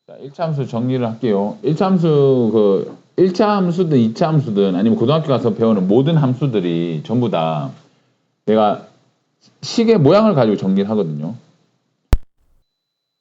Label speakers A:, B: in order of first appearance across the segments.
A: 자, 1차 함수 정리를 할게요. 1차 함수, 1차 함수든 2차 함수든 아니면 고등학교 가서 배우는 모든 함수들이 전부 다 내가 식의 모양을 가지고 정리를 하거든요.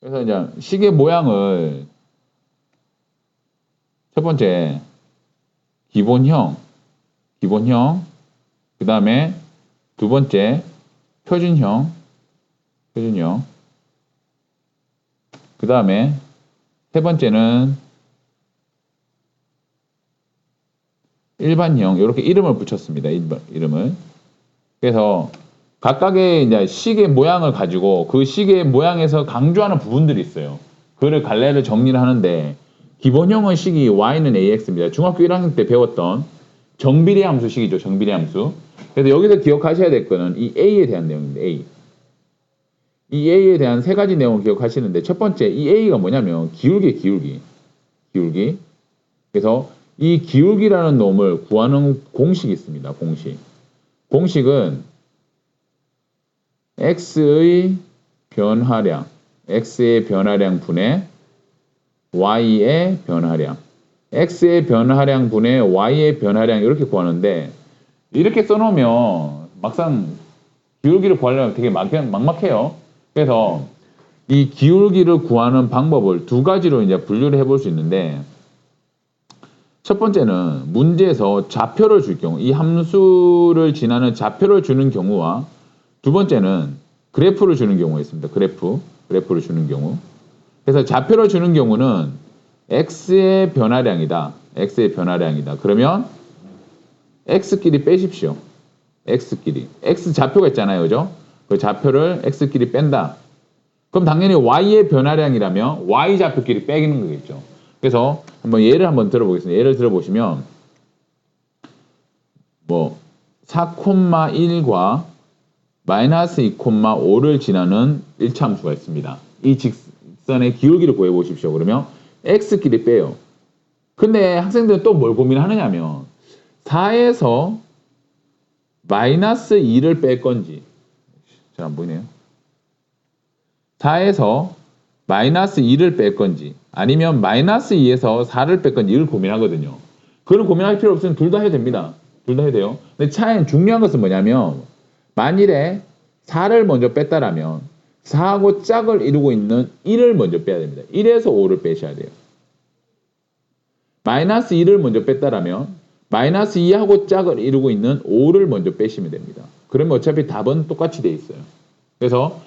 A: 그래서 이제 식의 모양을 첫 번째 기본형, 그 다음에 두 번째 표준형, 그 다음에 세 번째는 일반형, 이렇게 이름을 붙였습니다. 이름을. 그래서 각각의 이제 식의 모양을 가지고 그 식의 모양에서 강조하는 부분들이 있어요. 그를 갈래를 정리를 하는데 기본형은 식이 y는 ax입니다. 중학교 1학년 때 배웠던 정비례 함수식이죠. 정비례 함수. 그래서 여기서 기억하셔야 될 거는 이 a에 대한 내용입니다. a. 이 a에 대한 세 가지 내용을 기억하시는데 첫 번째 이 a가 뭐냐면 기울기. 그래서 이 기울기라는 놈을 구하는 공식이 있습니다. 공식은 x의 변화량, x의 변화량 분의 y의 변화량, x의 변화량 분의 y의 변화량 이렇게 구하는데 이렇게 써놓으면 막상 기울기를 구하려면 되게 막막해요. 그래서 이 기울기를 구하는 방법을 두 가지로 이제 분류를 해볼 수 있는데 첫 번째는 문제에서 좌표를 줄 경우, 이 함수를 지나는 좌표를 주는 경우와 두 번째는 그래프를 주는 경우가 있습니다. 그래프를 주는 경우. 그래서 좌표를 주는 경우는 x의 변화량이다. 그러면 x끼리 빼십시오. x 좌표가 있잖아요. 그죠? 그 좌표를 x끼리 뺀다. 그럼 당연히 y의 변화량이라면 y 좌표끼리 빼기는 거겠죠. 그래서 예를 한번 들어보겠습니다. 예를 들어보시면 4,1과 마이너스 2,5를 지나는 1차 함수가 있습니다. 이 직선의 기울기를 구해보십시오. 그러면 x끼리 빼요. 근데 학생들은 또 뭘 고민하느냐면 4에서 마이너스 2를 뺄 건지 잘 안 보이네요. 4에서 마이너스 2를 뺄 건지 아니면 마이너스 2에서 4를 뺄 건지 이걸 고민하거든요. 그런 고민할 필요 없으면 둘 다 해도 됩니다. 둘 다 해도 돼요. 근데 중요한 것은 뭐냐면 만일에 4를 먼저 뺐다라면 4하고 짝을 이루고 있는 1을 먼저 빼야 됩니다. 1에서 5를 빼셔야 돼요. 마이너스 2를 먼저 뺐다라면 마이너스 2하고 짝을 이루고 있는 5를 먼저 빼시면 됩니다. 그러면 어차피 답은 똑같이 돼 있어요. 그래서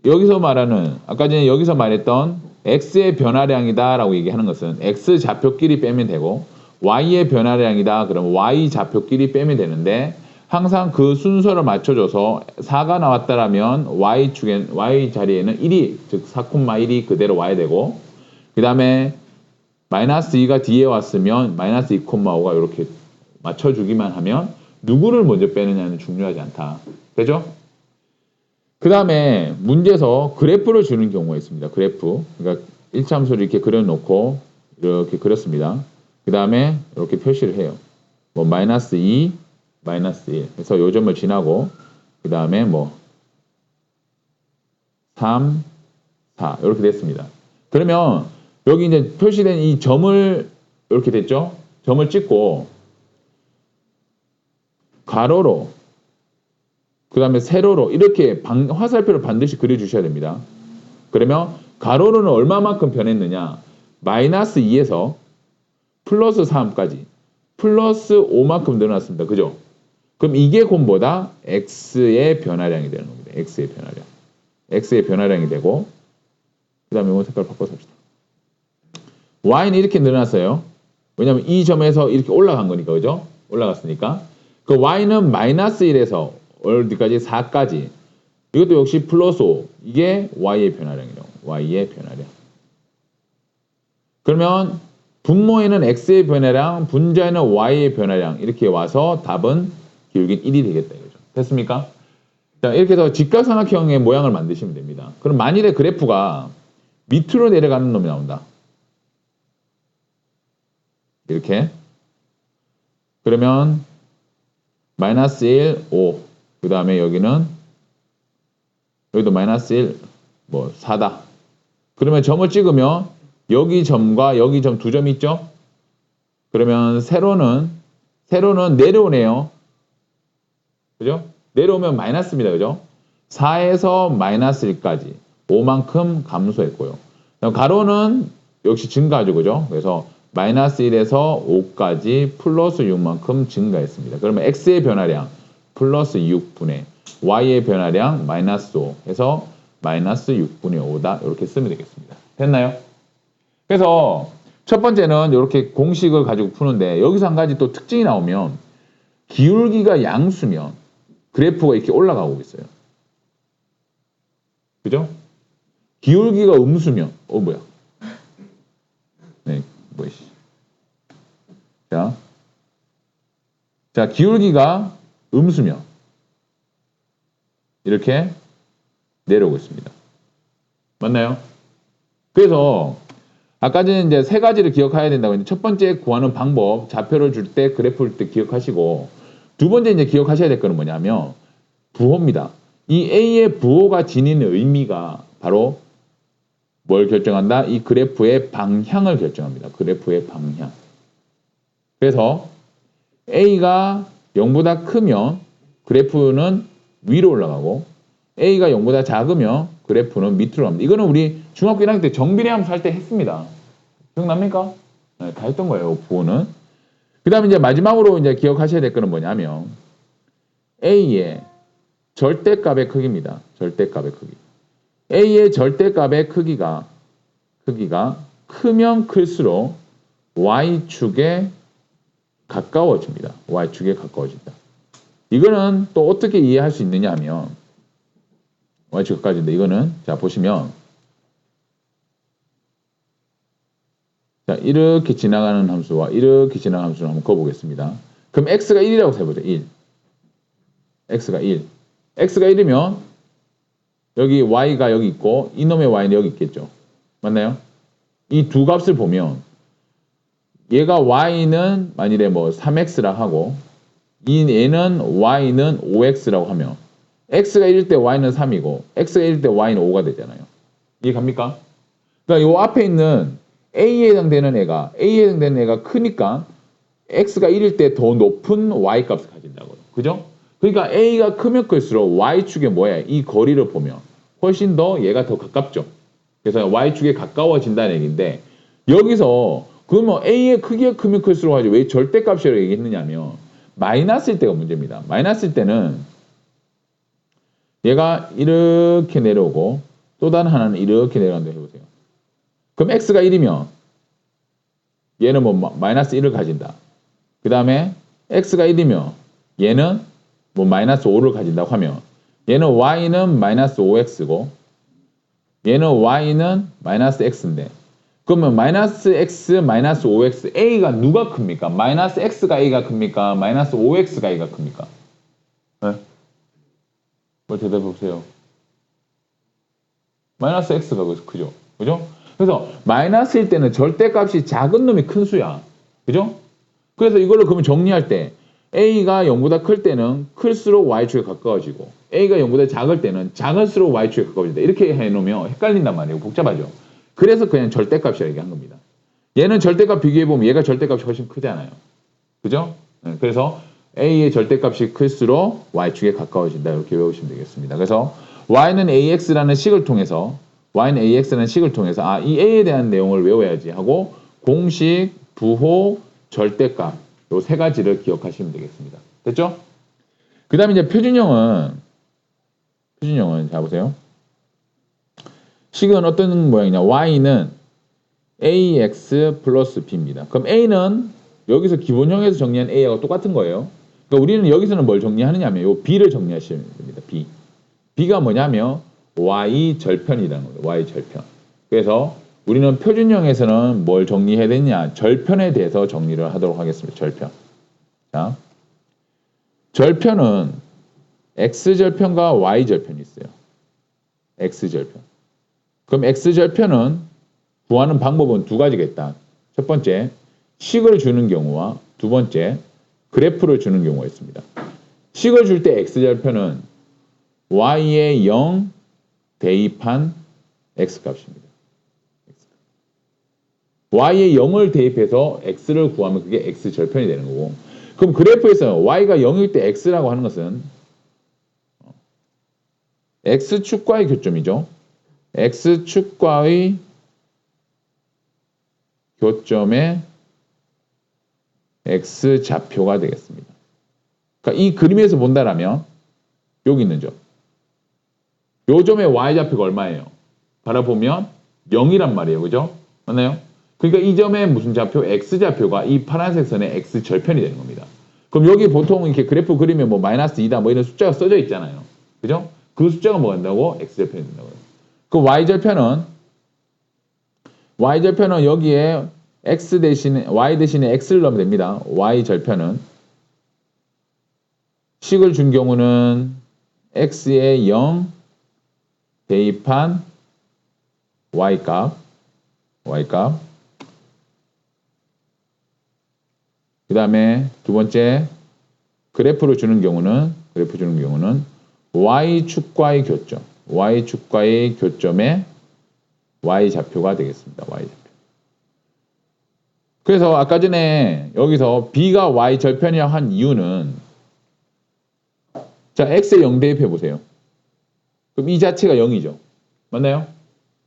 A: 여기서 말하는 아까 전에 여기서 말했던 x의 변화량이다 라고 얘기하는 것은 x 좌표끼리 빼면 되고 y의 변화량이다 그러면 y 좌표끼리 빼면 되는데 항상 그 순서를 맞춰줘서 4가 나왔다라면 y 자리에는 1이 즉 4,1이 그대로 와야 되고 그 다음에 마이너스 2가 뒤에 왔으면 마이너스 2,5가 이렇게 맞춰주기만 하면 누구를 먼저 빼느냐는 중요하지 않다. 되죠? 그 다음에 문제에서 그래프를 주는 경우가 있습니다. 그래프. 그러니까 1차 함수를 이렇게 그려놓고 이렇게 그렸습니다. 그 다음에 이렇게 표시를 해요. 마이너스 2, 마이너스 1. 그래서 요 점을 지나고 그 다음에 3, 4 이렇게 됐습니다. 그러면 여기 이제 표시된 이 점을 이렇게 됐죠? 점을 찍고 가로로 그 다음에 세로로 이렇게 화살표를 반드시 그려주셔야 됩니다. 그러면 가로로는 얼마만큼 변했느냐? 마이너스 2에서 플러스 3까지 플러스 5만큼 늘어났습니다. 그죠? 그럼 이게 곰보다 x의 변화량이 되는 겁니다. x의 변화량이 되고 그 다음에 이거 색깔 바꿔서 합시다. y는 이렇게 늘어났어요. 왜냐하면 이 점에서 이렇게 올라간 거니까 그죠? 올라갔으니까 그 y는 마이너스 1에서 어디까지? 4까지. 이것도 역시 플러스 5. 이게 y의 변화량이라고. y의 변화량. 그러면 분모에는 x의 변화량, 분자에는 y의 변화량 이렇게 와서 답은 기울기는 1이 되겠다 이거죠. 됐습니까? 자, 이렇게 해서 직각삼각형의 모양을 만드시면 됩니다. 그럼 만일에 그래프가 밑으로 내려가는 놈이 나온다. 이렇게. 그러면 마이너스 1, 5. 그 다음에 여기도 마이너스 1, 4다. 그러면 점을 찍으면 여기 점과 여기 점 두 점이 있죠? 그러면 세로는 내려오네요. 그죠? 내려오면 마이너스입니다. 그죠? 4에서 마이너스 1까지 5만큼 감소했고요. 가로는 역시 증가하죠. 그죠? 그래서 마이너스 1에서 5까지 플러스 6만큼 증가했습니다. 그러면 x의 변화량 플러스 6분의 y의 변화량 마이너스 5 해서 마이너스 6분의 5다. 이렇게 쓰면 되겠습니다. 됐나요? 그래서 첫 번째는 이렇게 공식을 가지고 푸는데 여기서 한 가지 또 특징이 나오면 기울기가 양수면 그래프가 이렇게 올라가고 있어요. 그죠? 기울기가 음수면 뭐야? 네, 뭐이씨. 자, 기울기가 음수면 이렇게 내려오고 있습니다. 맞나요? 그래서 아까 전에 이제 세 가지를 기억해야 된다고 했는데 첫 번째 구하는 방법, 좌표를 줄 때 그래프를 줄 때 기억하시고 두 번째 이제 기억하셔야 될 거는 뭐냐면 부호입니다. 이 A의 부호가 지니는 의미가 바로 뭘 결정한다? 이 그래프의 방향을 결정합니다. 그래프의 방향. 그래서 A가 0보다 크면 그래프는 위로 올라가고 A가 0보다 작으면 그래프는 밑으로 갑니다. 이거는 우리 중학교 1학년 때 정비례함수 할 때 했습니다. 기억납니까? 네, 다 했던 거예요. 부호는. 그 다음에 이제 마지막으로 이제 기억하셔야 될 거는 뭐냐면 A의 절대값의 크기입니다. 절대값의 크기. A의 절대값의 크기가 크면 클수록 Y축에 가까워집니다. Y축에 가까워진다. 이거는 또 어떻게 이해할 수 있느냐 하면 Y축에 가까워진다. 이거는 자 보시면 자 이렇게 지나가는 함수와 이렇게 지나가는 함수를 한번 그어보겠습니다. 그럼 x가 1이라고 해보죠. 1. x가 1. x가 1이면 여기 y가 여기 있고 이놈의 y는 여기 있겠죠. 맞나요? 이 두 값을 보면 얘가 y는 만일에 뭐 3x라 하고 얘는 y는 5x라고 하면 x가 1일 때 y는 3이고 x가 1일 때 y는 5가 되잖아요. 이해 갑니까? 그러니까 요 앞에 있는 A에 해당되는 애가 크니까 x가 1일 때 더 높은 y 값을 가진다고요. 그죠? 그러니까 A가 크면 클수록 y축에 뭐야? 이 거리를 보면 훨씬 더 얘가 더 가깝죠. 그래서 y축에 가까워진다는 얘기인데 여기서 그러면 A의 크기가 크면 클수록 하지 왜 절대값이라고 얘기했느냐면 마이너스일 때가 문제입니다. 마이너스일 때는 얘가 이렇게 내려오고 또 다른 하나는 이렇게 내려간다 해보세요. 그럼 x가 1이면 얘는 뭐 마이너스 1을 가진다. 그 다음에 x가 1이면 얘는 뭐 마이너스 5를 가진다고 하면 얘는 y는 마이너스 5x고 얘는 y는 마이너스 x인데 그러면 마이너스 x 마이너스 5x a가 누가 큽니까? 마이너스 x가 a가 큽니까? 마이너스 5x가 a가 큽니까? 네? 뭘 대답해 보세요. 마이너스 x가 크죠. 그죠? 그래서 마이너스일 때는 절대값이 작은 놈이 큰 수야. 그죠? 그래서 이걸로 그러면 정리할 때 a가 0보다 클 때는 클수록 y축에 가까워지고 a가 0보다 작을 때는 작을수록 y축에 가까워진다. 이렇게 해놓으면 헷갈린단 말이에요. 복잡하죠. 그래서 그냥 절대값이라 얘기한 겁니다. 얘는 절대값 비교해보면 얘가 절대값이 훨씬 크잖아요. 그죠? 그래서 a의 절대값이 클수록 y축에 가까워진다. 이렇게 외우시면 되겠습니다. 그래서 y는 ax라는 식을 통해서 이 a에 대한 내용을 외워야지 하고 공식, 부호, 절대값 요 세 가지를 기억하시면 되겠습니다. 됐죠? 그 다음에 이제 표준형은 자 보세요. 식은 어떤 모양이냐? y는 ax 플러스 b입니다. 그럼 a는 여기서 기본형에서 정리한 a하고 똑같은 거예요. 그러니까 우리는 여기서는 뭘 정리하느냐면 요 b를 정리하시면 됩니다. b가 뭐냐면 y 절편이라는 거예요. y 절편. 그래서 우리는 표준형에서는 뭘 정리해야 되냐? 절편에 대해서 정리를 하도록 하겠습니다. 절편. 자, 절편은 x절편과 y절편이 있어요. x절편. 그럼 x절편은 구하는 방법은 두 가지가 있다. 첫 번째, 식을 주는 경우와 두 번째, 그래프를 주는 경우가 있습니다. 식을 줄 때 x절편은 y의 0 대입한 x값입니다. y에 0을 대입해서 x를 구하면 그게 x 절편이 되는 거고. 그럼 그래프에서 y가 0일 때 x라고 하는 것은 x축과의 교점이죠. x축과의 교점의 x좌표가 되겠습니다. 그러니까 이 그림에서 본다라면 여기 있는 점. 요 점의 y좌표가 얼마예요? 바라보면 0이란 말이에요. 그죠? 맞나요? 그러니까 이 점의 무슨 좌표? x좌표가 이 파란색 선의 x절편이 되는 겁니다. 그럼 여기 보통 이렇게 그래프 그리면 뭐 마이너스 2다 뭐 이런 숫자가 써져 있잖아요. 그죠? 그 숫자가 뭐 된다고? x절편이 된다고요. 그 y절편은 여기에 x 대신에 y 대신에 x를 넣으면 됩니다. y절편은 식을 준 경우는 x에 0 대입한 y값 그 다음에 두 번째 그래프를 주는 경우는 y축과의 교점의 y좌표가 되겠습니다. y좌표. 그래서 아까 전에 여기서 b가 y절편이라고 한 이유는 자 x에 0 대입해 보세요. 그럼 이 자체가 0이죠. 맞나요?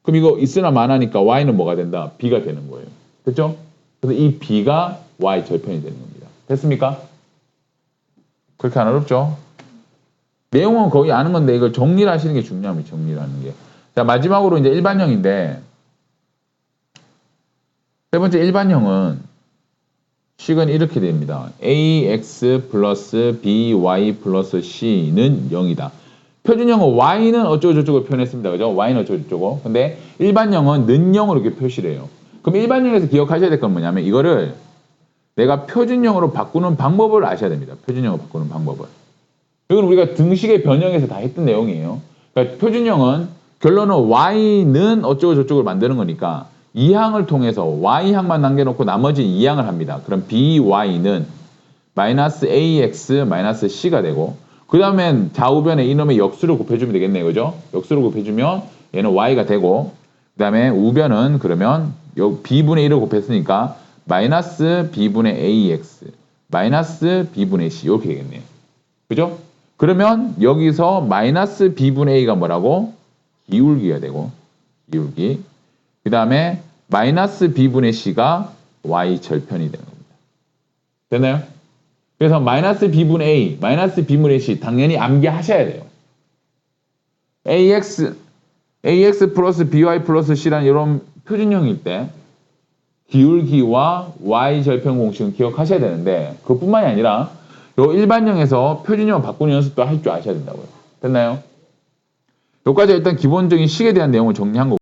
A: 그럼 이거 있으나 마나니까 y는 뭐가 된다? b가 되는 거예요. 됐죠? 그래서 이 b가 y절편이 되는 겁니다. 됐습니까? 그렇게 안 어렵죠? 내용은 거의 아는 건데 이걸 정리를 하시는 게 중요합니다. 정리를 하는 게. 자, 마지막으로 이제 일반형인데 세 번째 일반형은 식은 이렇게 됩니다. ax 플러스 by 플러스 c는 0이다. 표준형은 y는 어쩌고저쩌고 표현했습니다. 그죠? y는 어쩌고저쩌고. 근데 일반형은 는 0으로 이렇게 표시를 해요. 그럼 일반형에서 기억하셔야 될 건 뭐냐면 이거를 내가 표준형으로 바꾸는 방법을 아셔야 됩니다. 표준형으로 바꾸는 방법을. 이건 우리가 등식의 변형에서 다 했던 내용이에요. 그러니까 표준형은 결론은 y는 어쩌고저쩌고를 만드는 거니까 2항을 통해서 y항만 남겨놓고 나머지 2항을 합니다. 그럼 by는 마이너스 ax 마이너스 c가 되고 그 다음엔 좌우변에 이놈의 역수를 곱해주면 되겠네요. 그죠? 역수를 곱해주면 얘는 y가 되고 그 다음에 우변은 그러면 b분의 1을 곱했으니까 마이너스 b분의 ax 마이너스 b분의 c 이렇게 되겠네요. 그죠? 그러면 여기서 마이너스 b분의 a가 뭐라고? 기울기가 되고 기울기 그 다음에 마이너스 b분의 c가 y절편이 되는 겁니다. 됐나요? 그래서 마이너스 b분의 a, 마이너스 b분의 c 당연히 암기하셔야 돼요. ax 플러스 by 플러스 c라는 이런 표준형일 때 기울기와 y절편 공식은 기억하셔야 되는데 그것뿐만이 아니라 요 일반형에서 표준형을 바꾸는 연습도 할 줄 아셔야 된다고요. 됐나요? 여기까지 일단 기본적인 식에 대한 내용을 정리한 거고